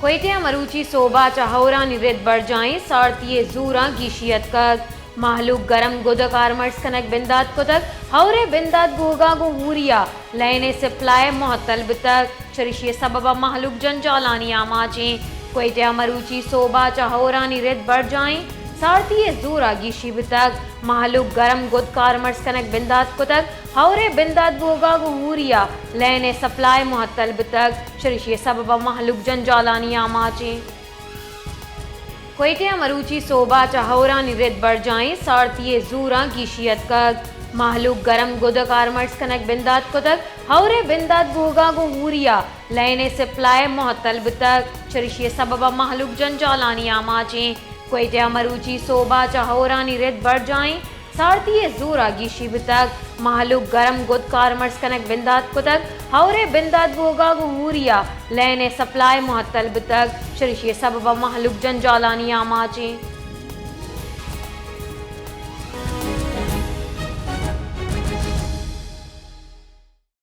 कोयटे मरूची सोबा चाहौरानी rhythm बरजाई सारतीय जूरा गीशियत कग महलूक गरम गुदक armours कनक बिंदात कुदक हौरे बिंदात गोगा गो हूरिया लेने supply मोहतल तक चरिशिय सबबा महलूक जंजालानी आमाचे कोयटे मरूची सोबा चाहौरानी रिद बरजाई सारतीय जूरा गीशी तक महलूक गरम गुद कारमर्स कनक बिंदात कुदक हौरे बिंदात गोगा गो हूरिया लेने सप्लाई मोहतल तक चरिशिय सबबा महलूक जंजालानी आमाचे कोयटे मरूची सोबा चाहौरानी रिद बरजाई सारतीय जूरा गीशियत कग महलूक गरम गुदक आर्मर्स कनक बिंदात कुदक हौरे बिंदात गोगा गो हूरिया लेने सप्लाई मोहतल तक चरिशिय सबबा महलूक जंजालानी आमाचे कोयटे मरूची सोबा चाहौरानी रिद बरजाई सारतीय जूरा गीशी तक महलूक गरम गुद कारमर्स कनक बिंदात कुदक हौरे बिंदात गोगा गो हूरिया लेने सप्लाई मोहतल तक चरिशिय सबबा महलूक जंजालानी आमाचे।